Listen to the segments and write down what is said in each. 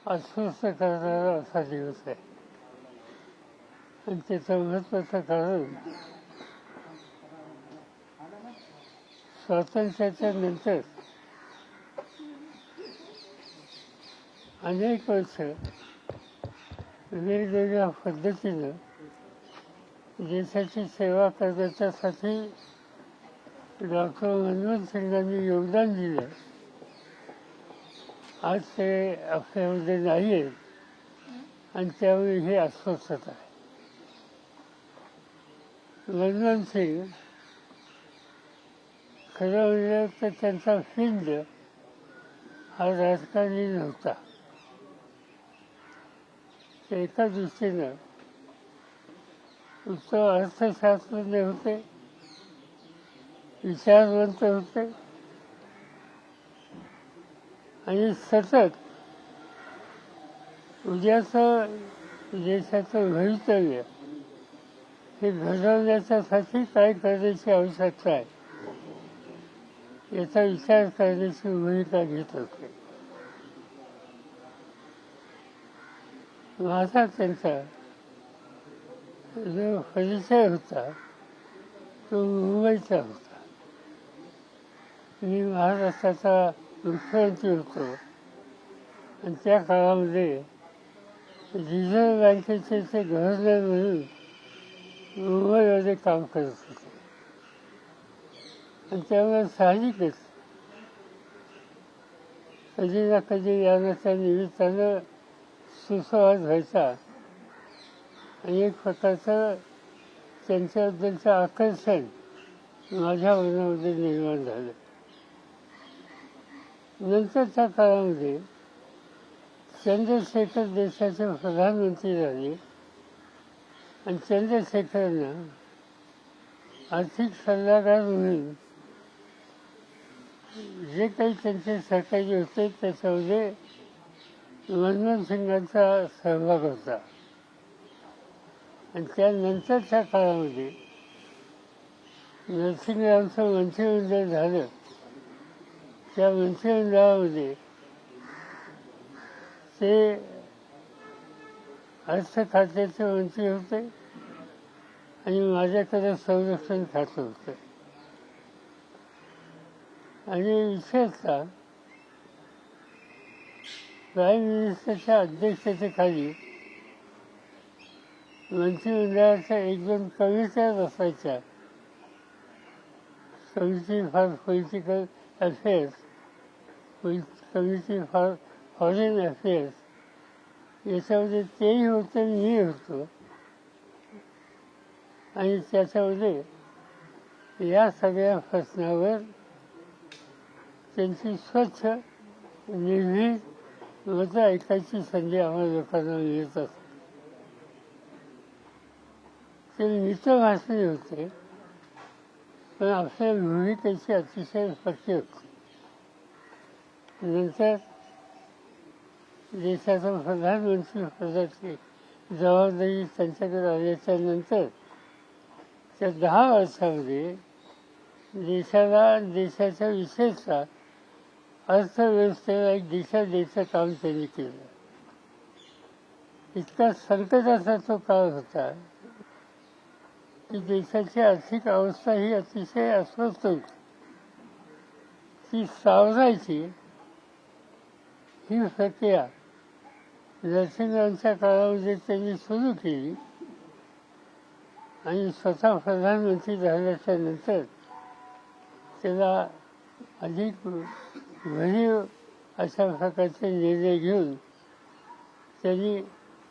अस्वस्थ करणारा असा दिवस आहे. आणि त्याचं महत्त्वाचं कारण स्वातंत्र्याच्या नंतर अनेक वर्ष वेगवेगळ्या पद्धतीनं देशाची सेवा करण्याच्यासाठी डॉक्टर मनमोहन सिंगांनी योगदान दिलं. आज ते आपल्यामध्ये नाही आहेत आणि त्यावेळी हे अस्वस्थता आहे. मनमोहन सिंग खरं म्हणजे तर त्यांचा फील्ड हा राजकारणी नव्हता. ते एका दृष्टीनं उत्तम अर्थशास्त्रज्ञ होते, विचारवंत होते आणि सतत उद्याचं देशाचं भवितव्य हे घडवण्याच्यासाठी काय करण्याची आवश्यकता आहे याचा विचार करण्याची भूमिका घेत होते. माझा त्यांचा जो परिचय होता तो मुंबईचा होता. मी महाराष्ट्राचा मुख्यमंत्री होतो आणि त्या काळामध्ये रिझर्व्ह बँकेचे ते गव्हर्नर म्हणून मुंबईमध्ये काम करत होते. आणि त्यामुळे साहजिकच कधी ना कधी याच्या निमित्तानं सुसंवाद व्हायचा आणि एक प्रकारचं त्यांच्याबद्दलचं आकर्षण माझ्या मनामध्ये निर्माण झालं. नंतरच्या काळामध्ये चंद्रशेखर देशाचे प्रधानमंत्री झाले आणि चंद्रशेखरनं आर्थिक सल्लागार म्हणून जे काही त्यांचे सहकारी होते त्याच्यामध्ये मनमोहन सिंगांचा सहभाग होता. आणि त्यानंतरच्या काळामध्ये नरसिंहरावचं मंत्रिमंडळ झालं. त्या मंत्रिमंडळामध्ये ते अर्थ खात्याचे मंत्री होते आणि माझ्याकडे संरक्षण खातं होतं. आणि विशेषतः प्राईम मिनिस्टरच्या अध्यक्षतेखाली मंत्रिमंडळाच्या एक दोन कमिट्या बसायच्या. Committee for political affairs, committee for foreign affairs, याच्यामध्ये तेही होते मी होतो. आणि त्याच्यामध्ये या सगळ्या प्रश्नावर त्यांची स्वच्छ निर्भीड मतं ऐकायची संधी आम्हाला लोकांना मिळत असते. ते मितभाषणी होते पण आपल्या भूमिकेची अतिशय पक्की होती. नंतर देशाचा प्रधानमंत्री पदाची जबाबदारी त्यांच्याकडे आल्याच्या नंतर त्या 10 वर्षामध्ये देशाच्या विशेषतः अर्थव्यवस्थेला एक दिशा द्यायचं काम त्यांनी केलं. इतका संकटाचा तो काळ होता की देशाची आर्थिक अवस्था ही अतिशय अस्वस्थ होती. ती सावरायची ही प्रक्रिया नरसिंहरावांच्या काळामध्ये त्यांनी सुरू केली. आणि स्वतः प्रधानमंत्री झाल्याच्या नंतर त्याला अधिक भरीव अशा प्रकारचे निर्णय घेऊन त्यांनी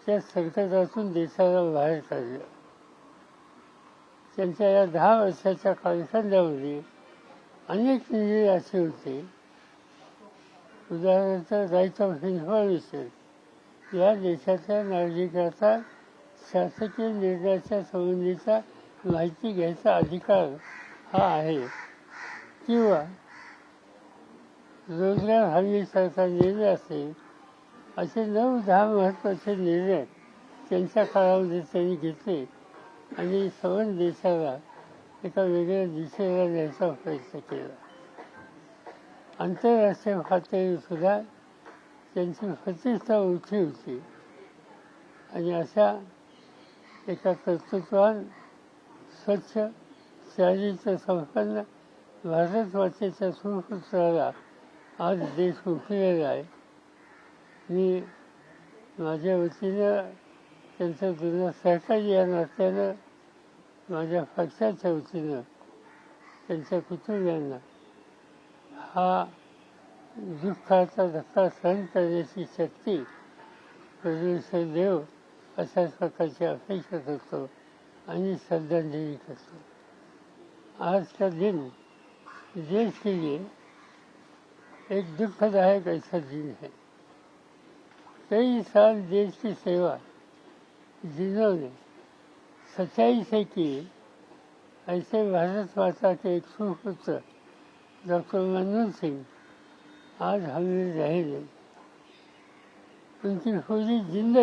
त्या संकटातून देशाला बाहेर काढलं. त्यांच्या या 10 वर्षाच्या कालखंडामध्ये अनेक निर्णय असे होते. उदाहरणार्थ राईट ऑफ इन्फॉर्मेशन, या देशाच्या नागरिकाचा शासकीय निर्णयाच्या संबंधीचा माहिती घ्यायचा अधिकार हा आहे. किंवा रोजगार हमीसारखा निर्णय असेल, असे 9-10 महत्त्वाचे निर्णय त्यांच्या काळामध्ये त्यांनी घेतले आणि संपूर्ण देशाला एका वेगळ्या दिशेला न्यायचा प्रयत्न केला. आंतरराष्ट्रीय पातळीवर सुद्धा त्यांची प्रतिष्ठा उंची होती आणि अशा एका कर्तृत्वान स्वच्छ चारित्र्य संपन्न भारतमातेच्या सुपुत्राला आज देश हुकलेला आहे. मी माझ्या वतीनं त्यांचं जुनं सहकारी या नात्यानं माझ्या पक्षाच्या वतीनं त्यांच्या कुटुंबियांना हा दुःखाचा धक्का सहन करण्याची शक्ती परमेश्वर देव अशाच प्रकारची अपेक्षा करतो आणि श्रद्धांजली करतो. आज का दिन देश के लिए एक दुखदायक ऐसा दिन है. कई साल देश की सेवा जिन्होंने सच्चाई से की, ऐसे भारत माता के एक सुपुत्र डॉक्टर मनमोहन सिंह आज हमें रहे नहीं. उनकी पूरी जिंदगी